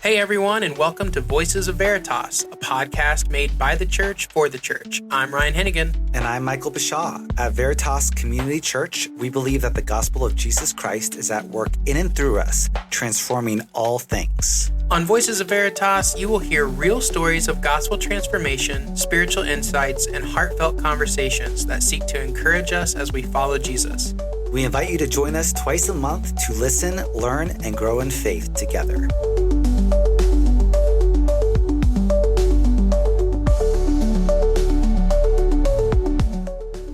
Hey everyone, and welcome to Voices of Veritas, a podcast made by the church for the church. I'm Ryan Hennigan. And I'm Michael Bashaw. At Veritas Community Church, we believe that the gospel of Jesus Christ is at work in and through us, transforming all things. On Voices of Veritas, you will hear real stories of gospel transformation, spiritual insights, and heartfelt conversations that seek to encourage us as we follow Jesus. We invite you to join us twice a month to listen, learn, and grow in faith together.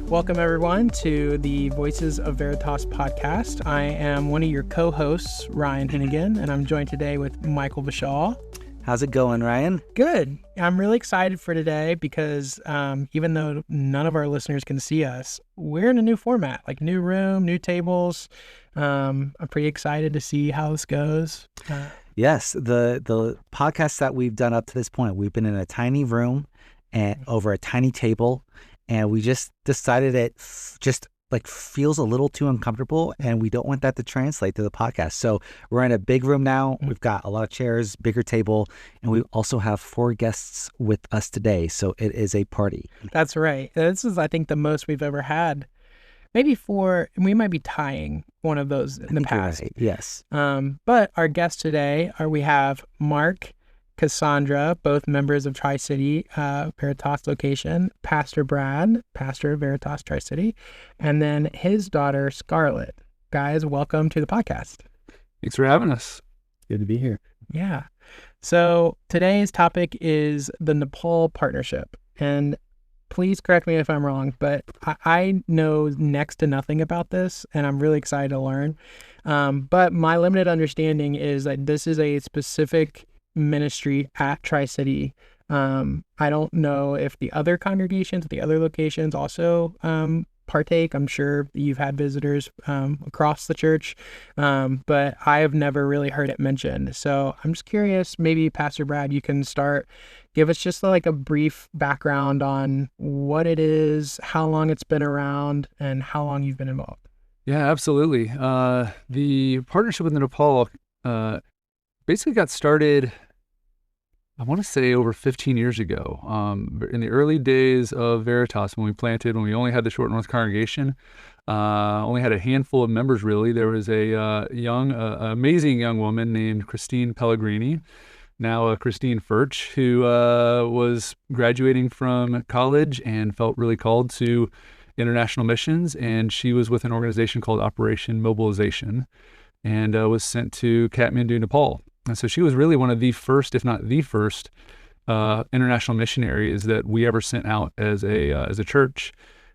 Welcome, everyone, to the Voices of Veritas podcast. I am one of your co-hosts, Ryan Hennigan, and I'm joined today with Michael Bashaw. How's it going, Ryan? Good. I'm really excited for today because even though none of our listeners can see us, we're in a new format, like new room, new tables. I'm pretty excited to see how this goes. Yes, the podcasts that we've done up to this point, we've been in a tiny room and over a tiny table. And we just decided it just like feels a little too uncomfortable, and we don't want that to translate to the podcast. So we're in a big room now. We've got a lot of chairs, bigger table, and we also have 4 guests with us today. So it is a party. That's right. This is, I think, the most we've ever had. Maybe 4, we might be tying one of those in the past. Right. Yes. But our guests today we have Mark, Casaundra, both members of Tri-City, Veritas location, Pastor Brad, pastor of Veritas Tri-City, and then his daughter, Scarlett. Guys, welcome to the podcast. Thanks for having us. Good to be here. Yeah. So today's topic is the Nepal partnership. And please correct me if I'm wrong, but I know next to nothing about this, and I'm really excited to learn. But my limited understanding is that this is a specific ministry at Tri-City. I don't know if the other congregations, the other locations also partake. I'm sure you've had visitors across the church, but I have never really heard it mentioned. So I'm just curious, maybe Pastor Brad, you can start, give us just like a brief background on what it is, how long it's been around, and how long you've been involved. Yeah, absolutely. The partnership with Nepal basically got started, I want to say, over 15 years ago. In the early days of Veritas, when we only had the Short North congregation, only had a handful of members, really. There was a amazing young woman named Christine Pellegrini, now Christine Ferch, who was graduating from college and felt really called to international missions, and she was with an organization called Operation Mobilization, and was sent to Kathmandu, Nepal. And so she was really one of the first, if not the first, international missionaries that we ever sent out as a church.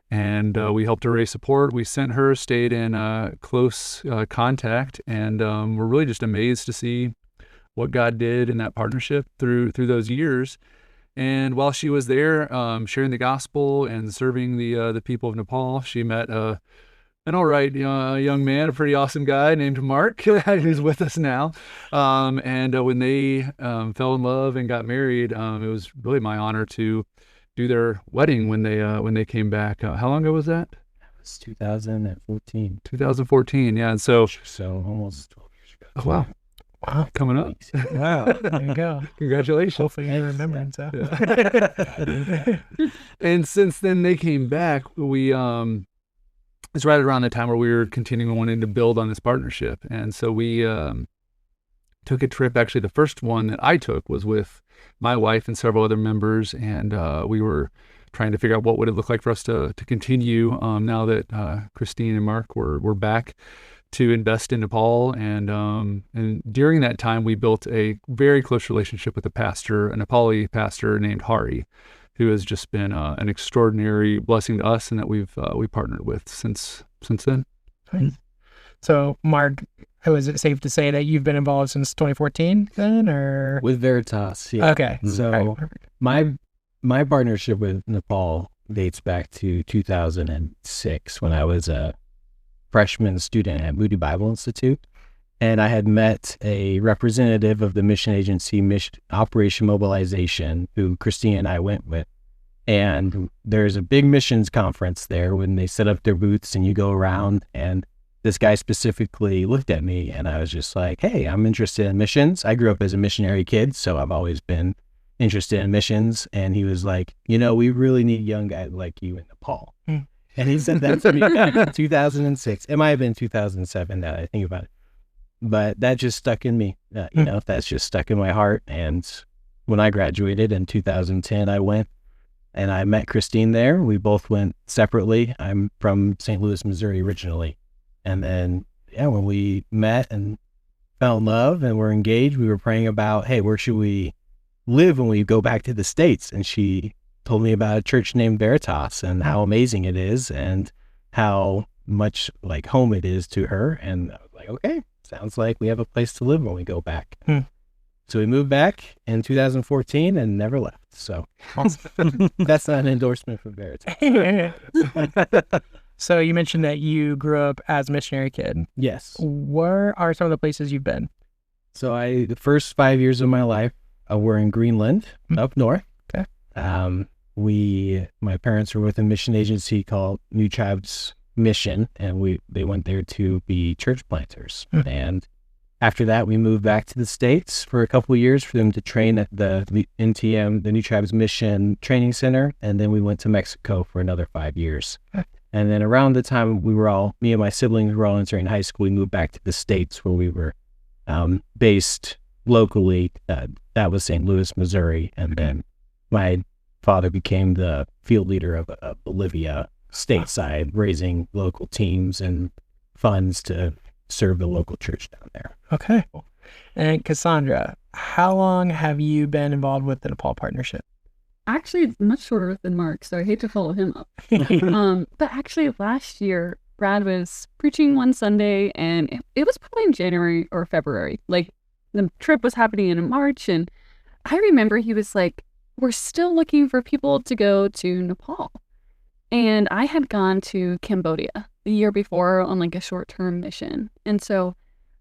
And we helped her raise support. We sent her, stayed in close contact, and we're really just amazed to see what God did in that partnership through those years. And while she was there, sharing the gospel and serving the people of Nepal, she met an all right young man, a pretty awesome guy named Mark, who's with us now. And when they fell in love and got married, it was really my honor to do their wedding when they came back. How long ago was that? That was 2014. 2014, yeah. And so almost 12 years ago. Oh, wow. Wow, coming up. Wow, there you go. Congratulations. Hopefully I remember it. So. Yeah. And since then they came back, it's right around the time where we were continuing wanting to build on this partnership. And so we took a trip. Actually, the first one that I took was with my wife and several other members. And we were trying to figure out what would it look like for us to continue now that Christine and Mark were back to invest in Nepal. And during that time, we built a very close relationship with a Nepali pastor named Hari, who has just been an extraordinary blessing to us, and that we partnered with since then. So, Mark, is it safe to say that you've been involved since 2014 then, or with Veritas? Yeah. Okay. So my partnership with Nepal dates back to 2006 when I was a freshman student at Moody Bible Institute. And I had met a representative of the mission agency, Operation Mobilization, who Christine and I went with. And there's a big missions conference there when they set up their booths and you go around, and this guy specifically looked at me, and I was just like, hey, I'm interested in missions. I grew up as a missionary kid, so I've always been interested in missions. And he was like, we really need young guys like you in Nepal. And he said that to me in 2006. It might have been 2007 now that I think about it. But that just stuck in me. That's just stuck in my heart. And when I graduated in 2010, I went and I met Christine there. We both went separately. I'm from St. Louis, Missouri originally. And then, when we met and fell in love and were engaged, we were praying about, hey, where should we live when we go back to the States? And she told me about a church named Veritas and how amazing it is and how much like home it is to her. And I was like, okay, sounds like we have a place to live when we go back. So we moved back in 2014 and never left. So that's not an endorsement for Veritas. So you mentioned that you grew up as a missionary kid. Yes. Where are some of the places you've been? So the first 5 years of my life were in Greenland, up north. Okay. My parents were with a mission agency called New Tribes Mission, and they went there to be church planters. And after that, we moved back to the States for a couple of years for them to train at the NTM, the New Tribes Mission Training Center, and then we went to Mexico for another 5 years. And then around the time me and my siblings were all entering high school, we moved back to the States where we were based locally. That was St. Louis, Missouri. And then my father became the field leader of Bolivia stateside, raising local teams and funds to serve the local church down there. Okay. And Cassandra, how long have you been involved with the Nepal Partnership? Actually, it's much shorter than Mark, so I hate to follow him up. But actually, last year, Brad was preaching one Sunday, and it was probably in January or February. Like, the trip was happening in March, and I remember he was like, we're still looking for people to go to Nepal. And I had gone to Cambodia the year before on like a short-term mission. And so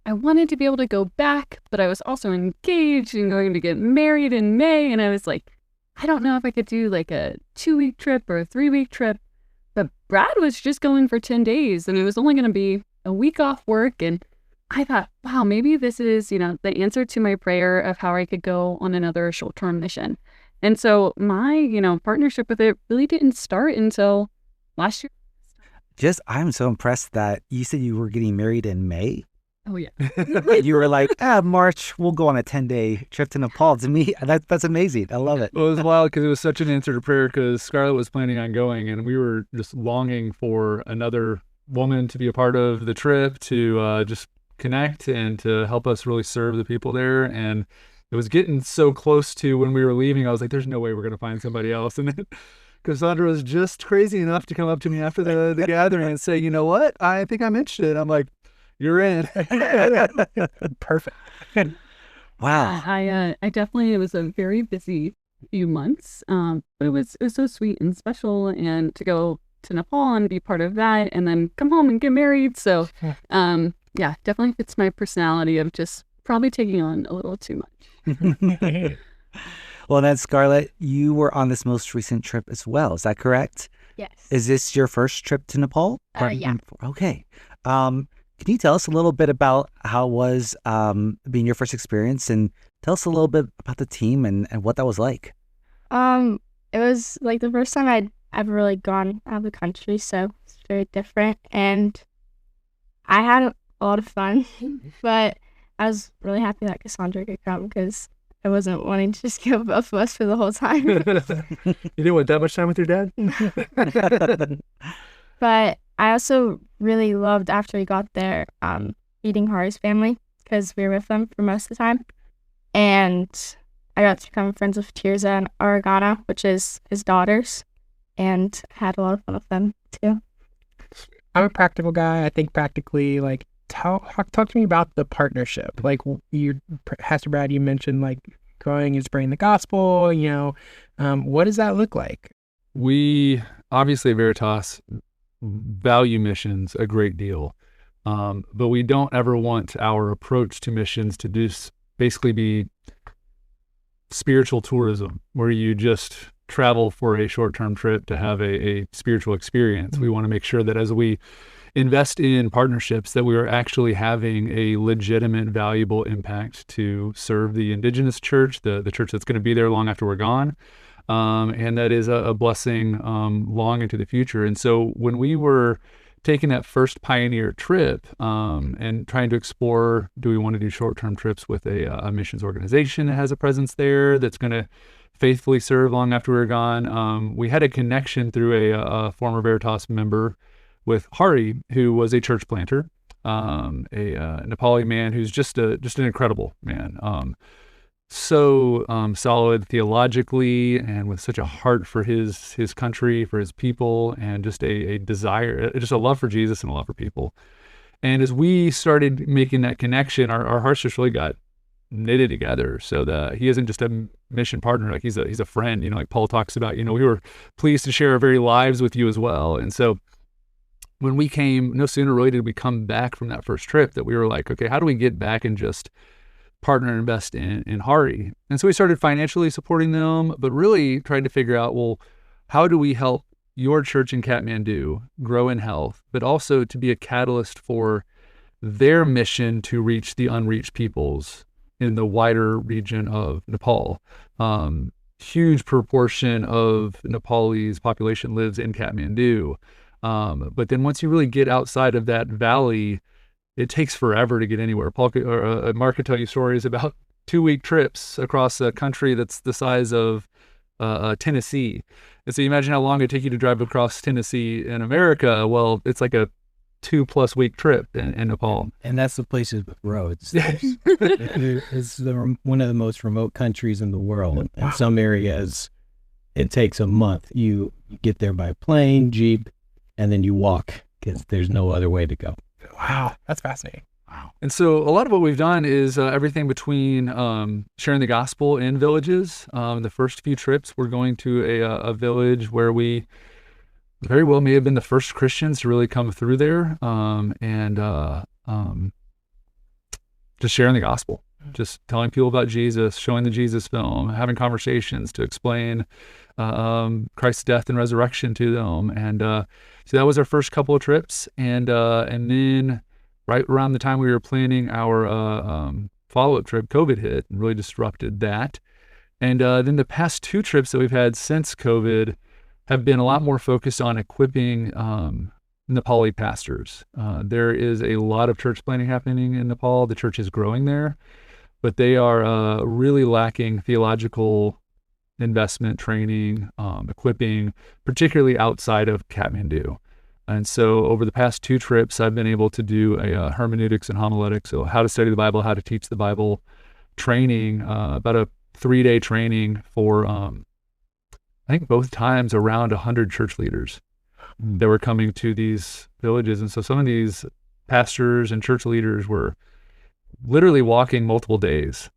I wanted to be able to go back, but I was also engaged and going to get married in May. And I was like, I don't know if I could do like a 2-week trip or a 3-week trip. But Brad was just going for 10 days and it was only going to be a week off work. And I thought, wow, maybe this is, the answer to my prayer of how I could go on another short-term mission. And so my, partnership with it really didn't start until last year. I'm so impressed that you said you were getting married in May. Oh, yeah. You were like, March, we'll go on a 10-day trip to Nepal. To me, that's amazing. I love it. Well, it was wild because it was such an answer to prayer because Scarlett was planning on going and we were just longing for another woman to be a part of the trip, to just connect and to help us really serve the people there. And it was getting so close to when we were leaving, I was like, there's no way we're going to find somebody else. And then Cassandra was just crazy enough to come up to me after the gathering and say, you know what? I think I'm interested. I'm like, you're in. Perfect. Wow. I definitely, it was a very busy few months, but it was so sweet and special, and to go to Nepal and be part of that and then come home and get married. So yeah, definitely fits my personality of just probably taking on a little too much. Well, then, Scarlett, you were on this most recent trip as well. Is that correct? Yes. Is this your first trip to Nepal? Yeah. Okay. Can you tell us a little bit about how it was being your first experience, and tell us a little bit about the team and what that was like? It was like the first time I'd ever really gone out of the country, so it's very different, and I had a lot of fun, but I was really happy that Cassandra could come because I wasn't wanting to just give both of us for the whole time. You didn't want that much time with your dad? But I also really loved, after we got there, meeting Hari's family because we were with them for most of the time. And I got to become friends with Tirza and Aragana, which is his daughters, and had a lot of fun with them too. I'm a practical guy. I think practically, like, talk to me about the partnership. Like, Pastor Brad, you mentioned like growing and spreading the gospel. What does that look like? We obviously at Veritas value missions a great deal, but we don't ever want our approach to missions to just basically be spiritual tourism, where you just travel for a short-term trip to have a spiritual experience. We want to make sure that as we invest in partnerships that we were actually having a legitimate, valuable impact to serve the indigenous church, the church that's going to be there long after we're gone. And that is a blessing long into the future. And so when we were taking that first pioneer trip and trying to explore, do we want to do short-term trips with a missions organization that has a presence there that's going to faithfully serve long after we're gone? We had a connection through a former Veritas member with Hari, who was a church planter, a Nepali man who's just an incredible man. So solid theologically and with such a heart for his country, for his people, and just a desire, just a love for Jesus and a love for people. And as we started making that connection, our hearts just really got knitted together, so that he isn't just a mission partner, like he's a friend, like Paul talks about, we were pleased to share our very lives with you as well. And so when we came, no sooner really did we come back from that first trip that we were like, okay, how do we get back and just partner and invest in Hari? And so we started financially supporting them, but really trying to figure out, well, how do we help your church in Kathmandu grow in health, but also to be a catalyst for their mission to reach the unreached peoples in the wider region of Nepal. Huge proportion of Nepalese population lives in Kathmandu. But then once you really get outside of that valley, it takes forever to get anywhere. Mark could tell you stories about 2-week trips across a country that's the size of Tennessee. And so you imagine how long it'd take you to drive across Tennessee in America. Well, it's like a 2+ week trip in Nepal. And that's the places with roads. It's one of the most remote countries in the world. In some areas, it takes a month. You get there by plane, jeep, and then you walk because there's no other way to go. Wow, that's fascinating. Wow. And so a lot of what we've done is everything between sharing the gospel in villages. The first few trips, we're going to a village where we very well may have been the first Christians to really come through there, and just sharing the gospel, just telling people about Jesus, showing the Jesus film, having conversations to explain Christ's death and resurrection to them. And so that was our first couple of trips. And then right around the time we were planning our follow-up trip, COVID hit and really disrupted that. And then the past 2 trips that we've had since COVID have been a lot more focused on equipping Nepali pastors. There is a lot of church planting happening in Nepal. The church is growing there, but they are really lacking theological investment, training, equipping, particularly outside of Kathmandu. And so over the past 2 trips, I've been able to do a hermeneutics and homiletics, so how to study the Bible, how to teach the Bible training, about a 3-day training for, I think both times around 100 church leaders that were coming to these villages. And so some of these pastors and church leaders were literally walking multiple days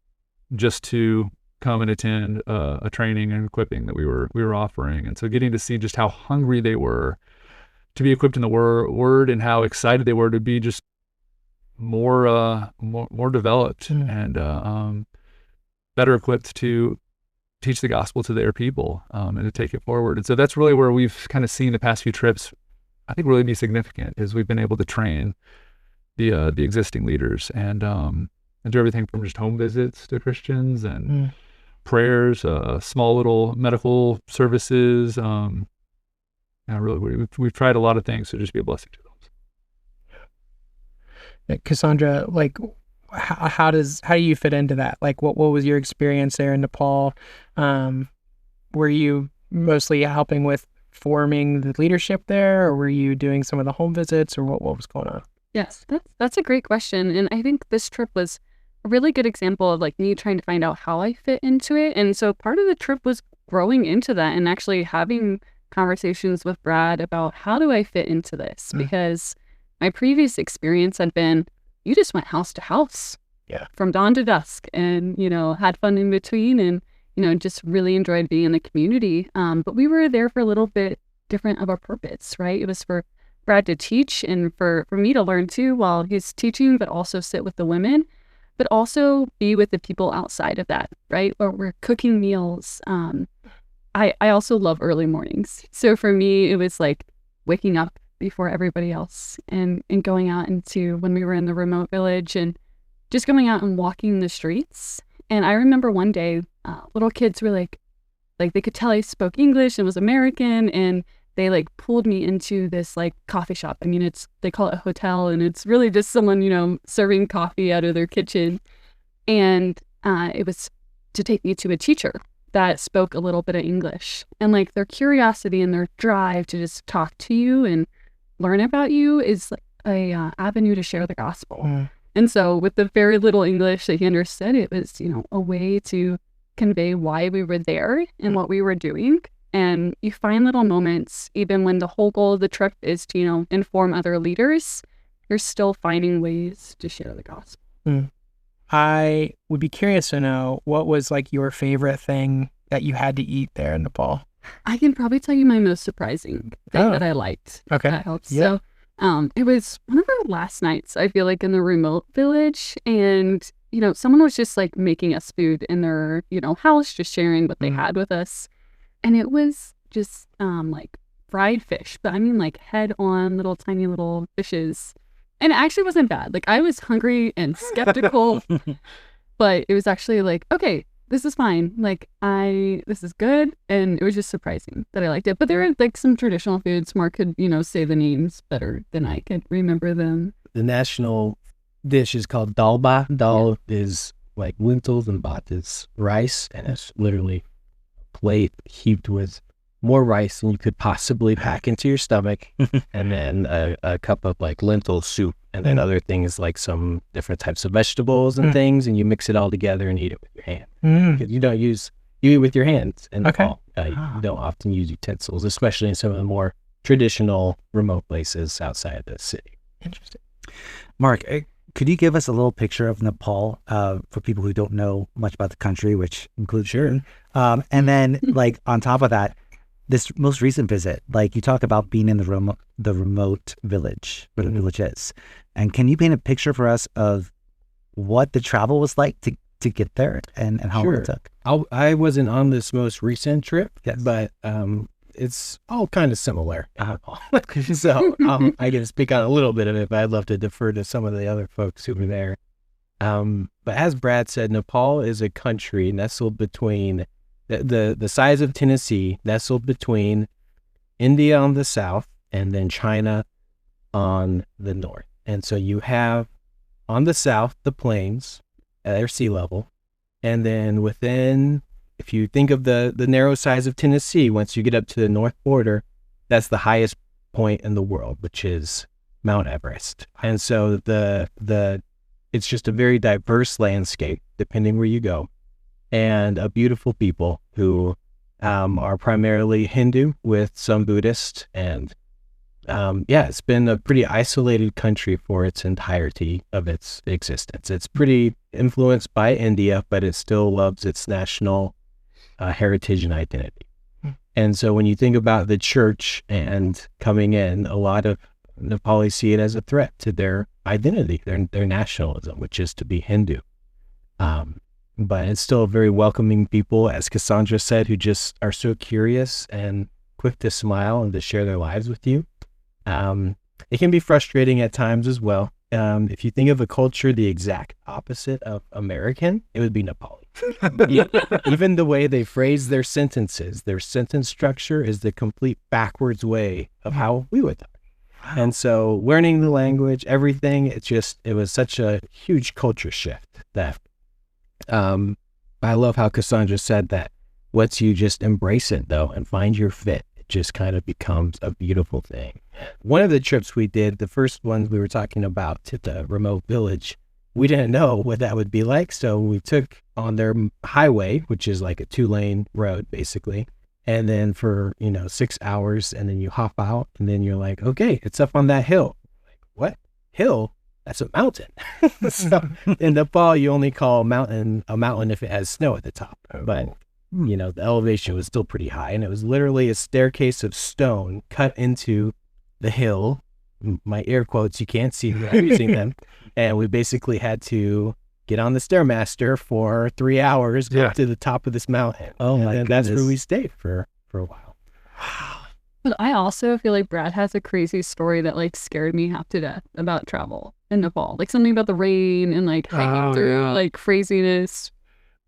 just to come and attend a training and equipping that we were offering. And so getting to see just how hungry they were to be equipped in the word and how excited they were to be just more developed and better equipped to teach the gospel to their people and to take it forward. And so that's really where we've kind of seen the past few trips, I think, really be significant, is we've been able to train the existing leaders and do everything from just home visits to Christians and prayers, small little medical services. Really, we've tried a lot of things to just be a blessing to them. Cassandra, like, how do you fit into that? Like, what was your experience there in Nepal? Were you mostly helping with forming the leadership there, or were you doing some of the home visits, or what was going on? Yes, that's a great question. And I think this trip was a really good example of like me trying to find out how I fit into it. And so part of the trip was growing into that and actually having conversations with Brad about how do I fit into this? Because my previous experience had been, you just went house to house from dawn to dusk and, had fun in between and, just really enjoyed being in the community. But we were there for a little bit different of a purpose, right? It was for Brad to teach and for me to learn too while he's teaching, but also sit with the women, but also be with the people outside of that, right? Or we're cooking meals. I also love early mornings. So for me, it was like waking up before everybody else, and going out into when we were in the remote village and just going out and walking the streets. And I remember one day, little kids were like they could tell I spoke English and was American, and they like pulled me into this like coffee shop. I mean, they call it a hotel, and it's really just someone, you know, serving coffee out of their kitchen. And it was to take me to a teacher that spoke a little bit of English. And like their curiosity and their drive to just talk to you and learn about you is like a avenue to share the gospel. And so with the very little English that he understood, it was, you know, a way to convey why we were there and what we were doing. And you find little moments, even when the whole goal of the trip is to, you know, inform other leaders, you're still finding ways to share the gospel. I would be curious to know, what was like your favorite thing that you had to eat there in Nepal? I can probably tell you my most surprising thing that I liked. Okay. That helps. Yeah. So it was one of our last nights, I feel like, in the remote village. And, you know, someone was just like making us food in their, you know, house, just sharing what they had with us. And it was just like fried fish, but I mean like head on little tiny little fishes. And it actually wasn't bad. Like I was hungry and skeptical, but it was actually like, okay, this is fine. Like this is good. And it was just surprising that I liked it. But there were like some traditional foods. Mark could, you know, say the names better than I could remember them. The national dish is called dal ba. Dal is like lentils and bat is rice, and it's literally a plate heaped with more rice than you could possibly pack into your stomach, and then a cup of like lentil soup, and then other things like some different types of vegetables and things, and you mix it all together and eat it with your hand. You eat with your hands in Nepal. You don't often use utensils, especially in some of the more traditional remote places outside of the city. Interesting. Mark, could you give us a little picture of Nepal for people who don't know much about the country, which includes Sure. And then like on top of that, this most recent visit, like you talk about being in the remote village, where the village is. And can you paint a picture for us of what the travel was like to get there and how long it took? I wasn't on this most recent trip, Yes. but it's all kind of similar. So I can speak on a little bit of it, but I'd love to defer to some of the other folks who were there. But as Brad said, Nepal is a country nestled between the size of Tennessee, nestled between India on the south and then China on the north. And so you have on the south the plains at their sea level, and then within, if you think of the narrow size of Tennessee, once you get up to the north border, that's the highest point in the world, which is Mount Everest. And so it's just a very diverse landscape depending where you go, and a beautiful people who are primarily Hindu with some Buddhist. And it's been a pretty isolated country for its entirety of its existence. It's pretty influenced by India, but it still loves its national heritage and identity. And so when you think about the church and coming in, a lot of Nepalis see it as a threat to their identity, their nationalism, which is to be Hindu. But it's still a very welcoming people, as Cassandra said, who just are so curious and quick to smile and to share their lives with you. It can be frustrating at times as well. If you think of a culture the exact opposite of American, it would be Nepali. Even the way they phrase their sentences, their sentence structure is the complete backwards way of how we would talk. And so learning the language, everything, it was such a huge culture shift that I love how Cassandra said that once you just embrace it though and find your fit, it just kind of becomes a beautiful thing. One of the trips we did, the first one we were talking about to the remote village, we didn't know what that would be like. So we took on their highway, which is like a 2-lane road basically. And then for, 6 hours, and then you hop out, and then you're like, okay, it's up on that hill. Like, what? Hill? That's a mountain. So in Nepal, you only call a mountain if it has snow at the top. But, the elevation was still pretty high, and it was literally a staircase of stone cut into the hill. My air quotes, you can't see me using them. And we basically had to get on the Stairmaster for 3 hours up to the top of this mountain. Oh my And goodness. that's where we stayed for a while. But I also feel like Brad has a crazy story that like scared me half to death about travel in Nepal. Like something about the rain and like hiking through like craziness.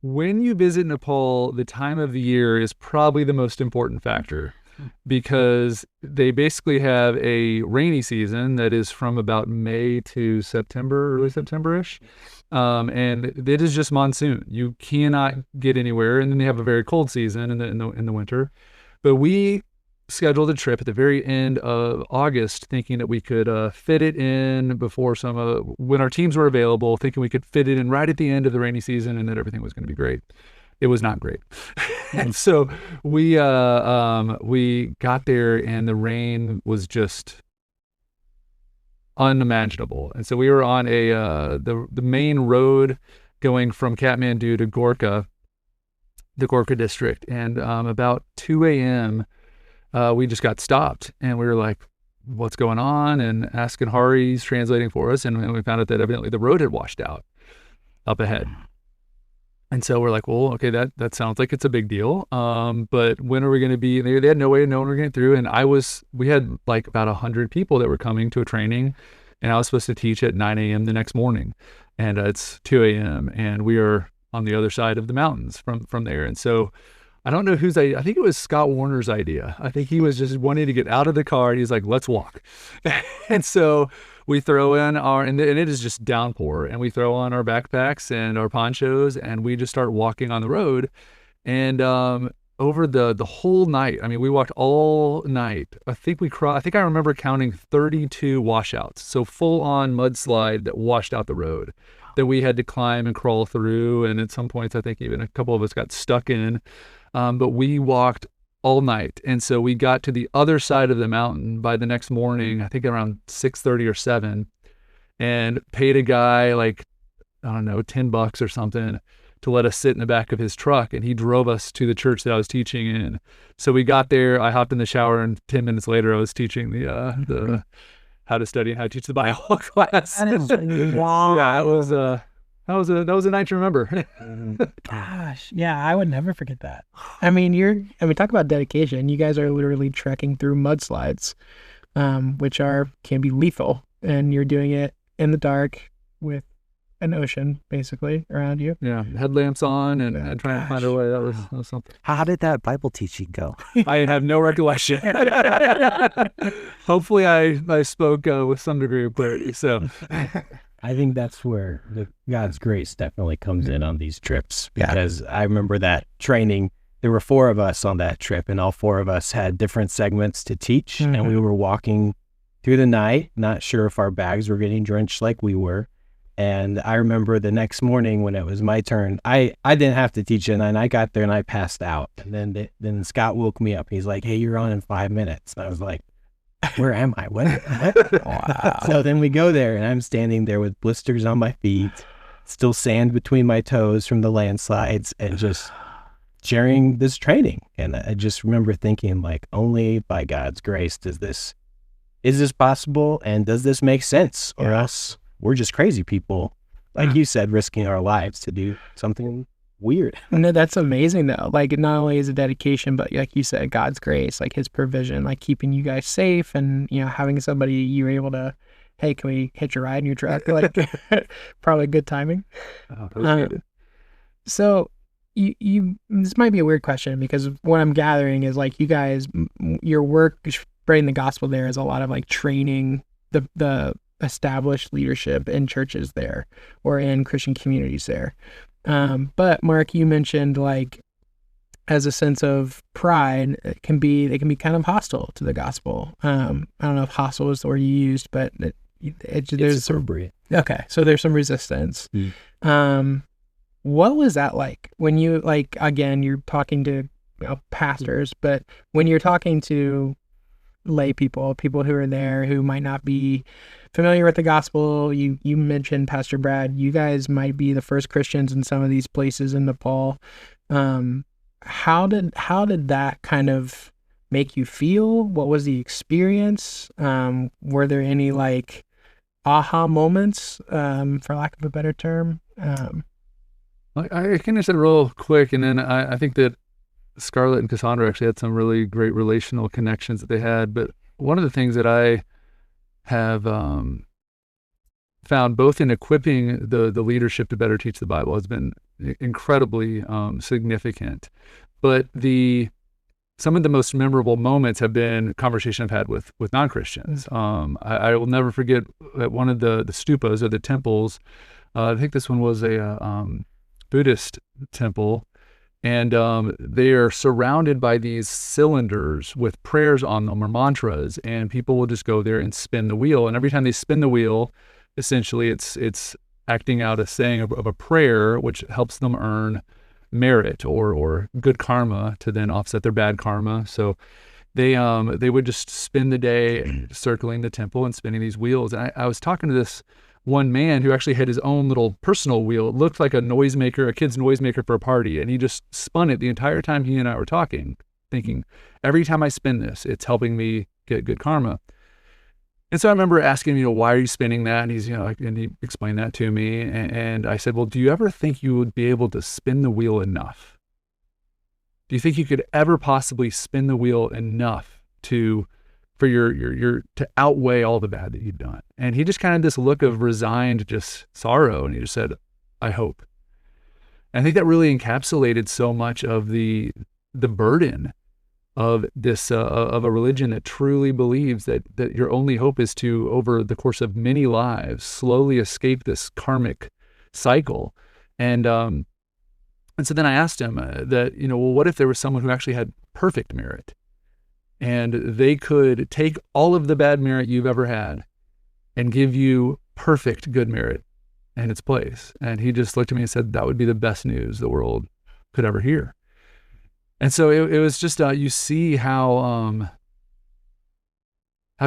When you visit Nepal, the time of the year is probably the most important factor because they basically have a rainy season that is from about May to September, early September-ish. And it is just monsoon. You cannot get anywhere. And then they have a very cold season in the winter. But we scheduled a trip at the very end of August, thinking that we could fit it in before when our teams were available, thinking we could fit it in right at the end of the rainy season and that everything was going to be great. It was not great. And so we got there and the rain was just unimaginable. And so we were on the main road going from Kathmandu to Gorkha, the Gorkha district. And about 2 a.m., we just got stopped and we were like, what's going on? And asking Hari's translating for us. And we found out that evidently the road had washed out up ahead. And so we're like, well, okay, that sounds like it's a big deal. But when are we going to be? They had no way of knowing we were getting through. And we had like about 100 people that were coming to a training, and I was supposed to teach at 9 a.m. the next morning, and it's 2 a.m. and we are on the other side of the mountains from there. And so I don't know whose idea. I think it was Scott Warner's idea. I think he was just wanting to get out of the car. And he's like, let's walk. And so we throw in and it is just downpour. And we throw on our backpacks and our ponchos and we just start walking on the road. And over the whole night, I mean, we walked all night. I think I remember counting 32 washouts. So full on mudslide that washed out the road that we had to climb and crawl through. And at some points, I think even a couple of us got stuck in. But we walked all night. And so we got to the other side of the mountain by the next morning, I think around 6:30 or 7, and paid a guy like, I don't know, $10 or something to let us sit in the back of his truck. And he drove us to the church that I was teaching in. So we got there, I hopped in the shower, and 10 minutes later I was teaching the how to study and how to teach the Bible class. Wow. Yeah, that was a night to remember. Gosh, yeah, I would never forget that. I mean, talk about dedication. You guys are literally trekking through mudslides, which can be lethal, and you're doing it in the dark with an ocean basically around you. Yeah, headlamps on and trying to find our way. That was something. How did that Bible teaching go? I have no recollection. Hopefully, I spoke with some degree of clarity. So. I think that's where God's grace definitely comes in on these trips, because I remember that training. There were 4 of us on that trip, and all 4 of us had different segments to teach, and we were walking through the night, not sure if our bags were getting drenched like we were. And I remember the next morning when it was my turn, I didn't have to teach it, and I got there and I passed out. And then Scott woke me up. He's like, "Hey, you're on in 5 minutes." And I was like, where am I? What? Wow. So then we go there, and I'm standing there with blisters on my feet, still sand between my toes from the landslides, and just sharing this training. And I just remember thinking, like, only by God's grace is this possible, and does this make sense? Or else we're just crazy people, like you said, risking our lives to do something weird. No, that's amazing though. Like, not only is it dedication, but like you said, God's grace, like his provision, like keeping you guys safe, and having somebody you're able to, hey, can we hitch a ride in your truck? Like, probably good timing. So you this might be a weird question, because what I'm gathering is like you guys, your work spreading the gospel there is a lot of like training the established leadership in churches there or in Christian communities there. But Mark, you mentioned like as a sense of pride, they can be kind of hostile to the gospel. I don't know if hostile is the word you used, but there's appropriate. Okay, so there's some resistance. What was that like when you, like, again, you're talking to pastors, but when you're talking to lay people who are there who might not be familiar with the gospel? You mentioned, Pastor Brad, you guys might be the first Christians in some of these places in Nepal. How did that kind of make you feel? What was the experience? Were there any like aha moments, for lack of a better term? I can just say real quick, and then I think that Scarlett and Cassandra actually had some really great relational connections that they had. But one of the things that I have found both in equipping the leadership to better teach the Bible has been incredibly significant. But some of the most memorable moments have been conversation I've had with non-Christians. I will never forget at one of the stupas or the temples. I think this one was a Buddhist temple, and they are surrounded by these cylinders with prayers on them or mantras, and people will just go there and spin the wheel. And every time they spin the wheel, essentially it's acting out a saying of a prayer, which helps them earn merit or good karma to then offset their bad karma. So they would just spend the day circling the temple and spinning these wheels. And I was talking to this one man who actually had his own little personal wheel. It looked like a kid's noisemaker for a party. And he just spun it the entire time he and I were talking, thinking, every time I spin this, it's helping me get good karma. And so I remember asking him, why are you spinning that? And and he explained that to me. And I said, well, do you ever think you would be able to spin the wheel enough? Do you think you could ever possibly spin the wheel enough to outweigh all the bad that you've done? And he just kind of this look of resigned, just sorrow. And he just said, I hope. And I think that really encapsulated so much of the burden of this of a religion that truly believes that your only hope is to, over the course of many lives, slowly escape this karmic cycle. And so then I asked him well, what if there was someone who actually had perfect merit, and they could take all of the bad merit you've ever had and give you perfect good merit in its place? And he just looked at me and said, that would be the best news the world could ever hear. And so it was just, you see how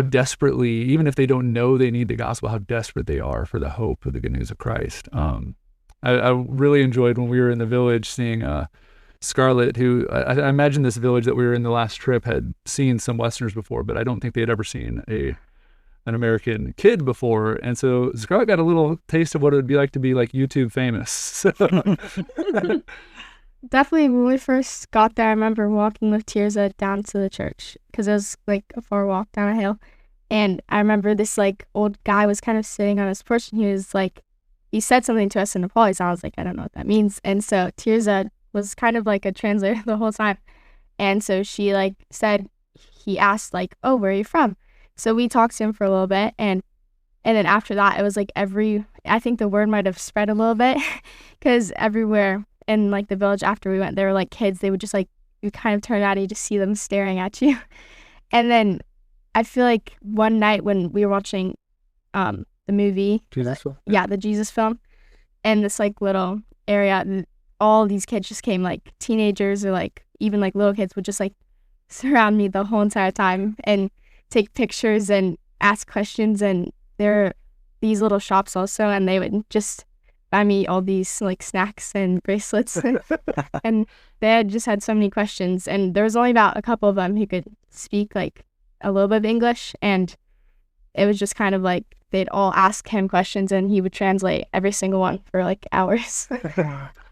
desperately, even if they don't know they need the gospel, how desperate they are for the hope of the good news of Christ. I really enjoyed when we were in the village seeing Scarlett, who I imagine this village that we were in the last trip had seen some Westerners before, but I don't think they had ever seen an American kid before. And so Scarlett got a little taste of what it would be like to be like YouTube famous. So. Definitely, when we first got there, I remember walking with Tirza down to the church because it was like a far walk down a hill. And I remember this like old guy was kind of sitting on his porch, and he was like, he said something to us in Nepali, so I was like, I don't know what that means. And so Tirza was kind of like a translator the whole time. And so she like said, he asked like, oh, where are you from? So we talked to him for a little bit, and then after that, it was like I think the word might have spread a little bit because everywhere in like the village after we went, there were like kids, they would just like, you kind of turn out and you just see them staring at you. And then I feel like one night when we were watching the movie, Jesus film? Yeah, the Jesus film, and this like little area, all these kids just came, like teenagers or like even like little kids would just like surround me the whole entire time and take pictures and ask questions. And there are these little shops also, and they would just buy me all these like snacks and bracelets. And they had just had so many questions, and there was only about a couple of them who could speak like a little bit of English, and it was just kind of like they'd all ask him questions and he would translate every single one for like hours.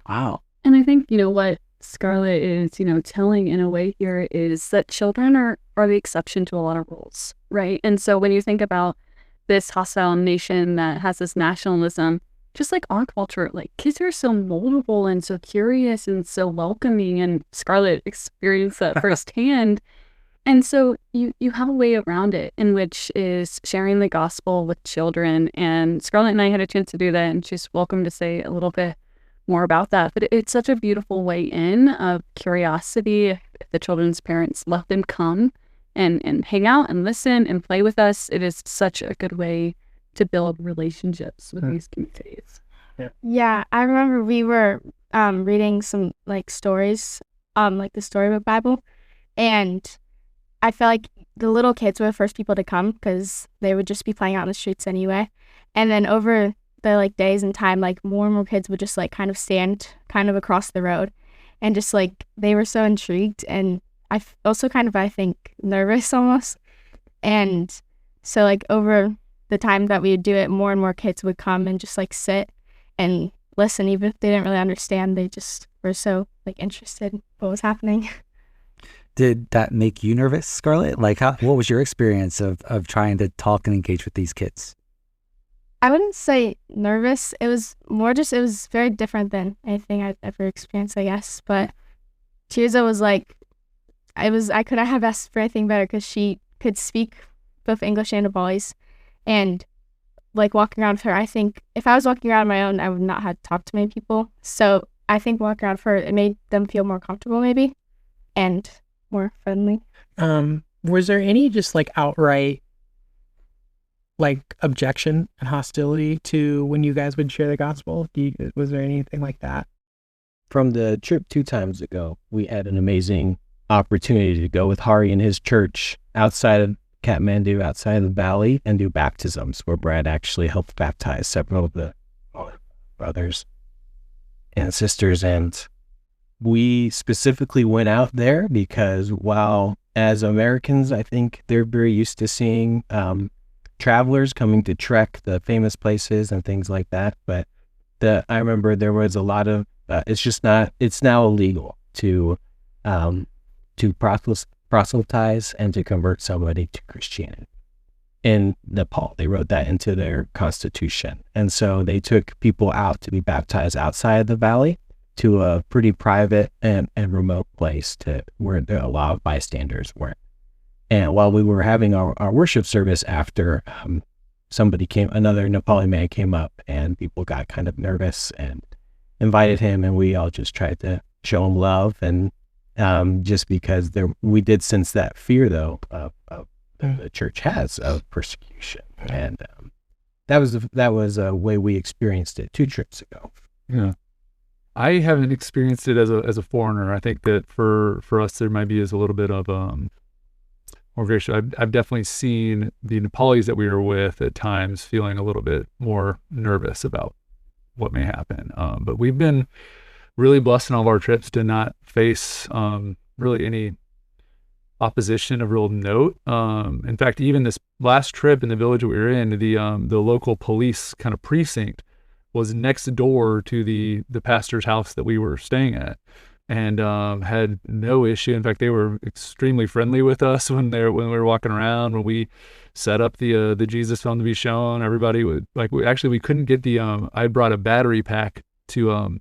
Wow. And I think, what Scarlett is, telling in a way here is that children are the exception to a lot of rules, right? And so when you think about this hostile nation that has this nationalism, just like our culture, like kids are so moldable and so curious and so welcoming, and Scarlett experienced that firsthand. And so you have a way around it, in which is sharing the gospel with children. And Scarlett and I had a chance to do that, and she's welcome to say a little bit more about that. But it's such a beautiful way in of curiosity. If the children's parents let them come and hang out and listen and play with us, it is such a good way to build relationships with these communities. Yeah, I remember we were reading some like stories, like the storybook Bible, and I felt like the little kids were the first people to come because they would just be playing out in the streets anyway. And then over the like days and time, like more and more kids would just like kind of stand kind of across the road, and just like they were so intrigued, and I also kind of, I think, nervous almost. And so like over the time that we would do it, more and more kids would come and just like sit and listen, even if they didn't really understand. They just were so like interested in what was happening. Did that make you nervous, Scarlett? Like, what was your experience of trying to talk and engage with these kids? I wouldn't say nervous. It was more just, it was very different than anything I'd ever experienced, I guess. But Tirza was like, I couldn't have asked for anything better because she could speak both English and Nepalese. And like walking around with her, I think if I was walking around on my own, I would not have talked to many people. So I think walking around with her, it made them feel more comfortable maybe and more friendly. Was there any just like outright like objection and hostility to when you guys would share the gospel? Was there anything like that? From the trip 2 times ago, we had an amazing opportunity to go with Hari and his church outside of Kathmandu, outside of the valley, and do baptisms where Brad actually helped baptize several of the brothers and sisters. And we specifically went out there because while as Americans, I think they're very used to seeing travelers coming to trek the famous places and things like that. But I remember there was a lot of, it's now illegal to proselytize and to convert somebody to Christianity. In Nepal, they wrote that into their constitution. And so they took people out to be baptized outside of the valley to a pretty private and remote place where a lot of bystanders weren't. And while we were having our worship service after, another Nepali man came up and people got kind of nervous and invited him, and we all just tried to show him love. And just because we did sense that fear though of the church has of persecution. And that was a way we experienced it 2 trips ago. Yeah. I haven't experienced it as a foreigner. I think that for us there might be as a little bit of more gracious. I've definitely seen the Nepalis that we were with at times feeling a little bit more nervous about what may happen. But we've been really blessed in all of our trips to not face really any opposition of real note. In fact, even this last trip in the village that we were in, the local police kind of precinct was next door to the pastor's house that we were staying at, and had no issue. In fact, they were extremely friendly with us when we were walking around. When we set up the Jesus film to be shown, everybody would we couldn't get I brought a battery pack to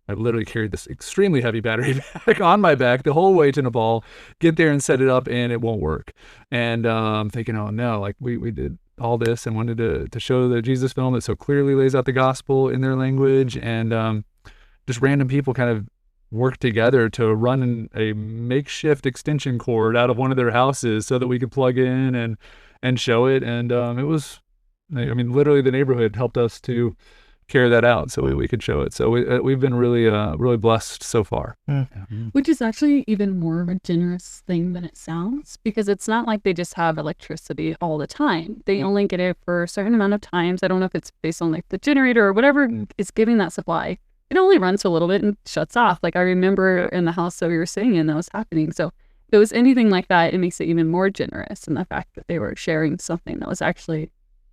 I literally carried this extremely heavy battery pack on my back the whole way to Nepal, get there and set it up, and it won't work. And I'm thinking, oh no, like we did all this and wanted to show the Jesus film that so clearly lays out the gospel in their language, and just random people kind of worked together to run a makeshift extension cord out of one of their houses so that we could plug in and show it. And it was, literally the neighborhood helped us to carry that out so we could show it. So we've been really really blessed so far. Which is actually even more of a generous thing than it sounds, because it's not like they just have electricity all the time. They only get it for a certain amount of times. I don't know if it's based on like the generator or whatever is giving that supply. It only runs for a little bit and shuts off. Like I remember in the house that we were staying in, that was happening. So if it was anything like that, it makes it even more generous in the fact that they were sharing something that was actually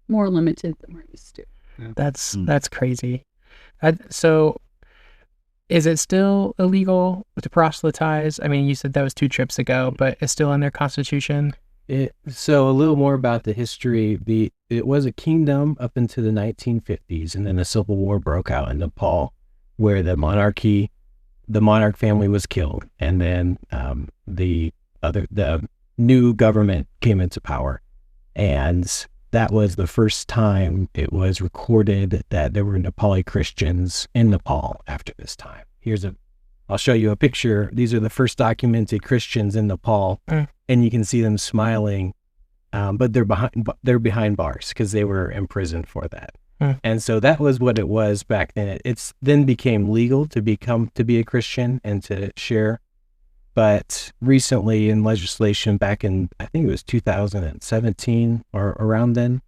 more limited than we're used to. Yeah. That's crazy. So is it still illegal to proselytize? I mean, you said that was 2 trips ago, but it's still in their constitution? So a little more about the history. It was a kingdom up into the 1950s, and then a civil war broke out in Nepal where the monarch family was killed, and then the new government came into power. And that was the first time it was recorded that there were Nepali Christians in Nepal after this time. I'll show you a picture. These are the first documented Christians in Nepal, and you can see them smiling, but they're behind bars because they were imprisoned for that. And so that was what it was back then. It's then became legal to be a Christian and to share. But recently in legislation back in, I think it was 2017 or around then,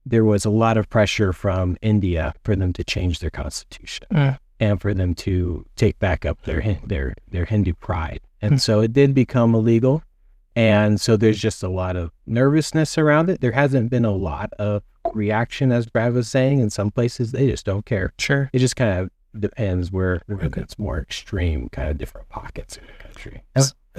there was a lot of pressure from India for them to change their constitution and for them to take back up their Hindu pride. And so it did become illegal. And so there's just a lot of nervousness around it. There hasn't been a lot of reaction, as Brad was saying. In some places, they just don't care. Sure. It just kind of depends where it's more extreme, kind of different pockets in the country.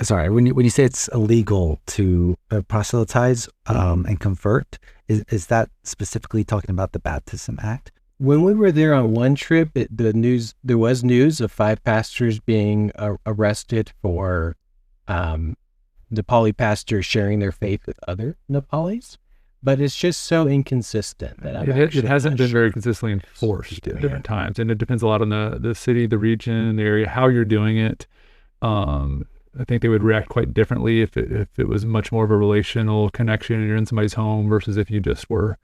Sorry, when you say it's illegal to proselytize and convert, is that specifically talking about the Baptism Act? When we were there on one trip, there was news of 5 pastors being arrested for Nepali pastors sharing their faith with other Nepalis, but it's just so inconsistent that it hasn't been very consistently enforced at different times, and it depends a lot on the city, the region, the area, how you're doing it. I think they would react quite differently if it was much more of a relational connection and you're in somebody's home versus if you just were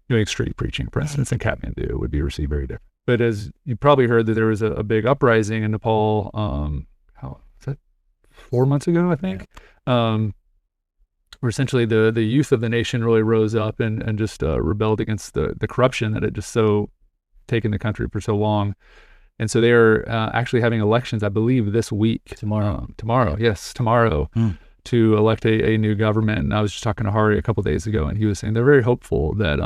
doing street preaching, for instance, in Kathmandu. It would be received very different. But as you probably heard, that there was a big uprising in Nepal, how is that, 4 months ago, I think, where essentially the youth of the nation really rose up and just rebelled against the corruption that had just so taken the country for so long. And so they are actually having elections, I believe, this week. Tomorrow. Tomorrow, to elect a new government. And I was just talking to Hari a couple of days ago, and he was saying they're very hopeful that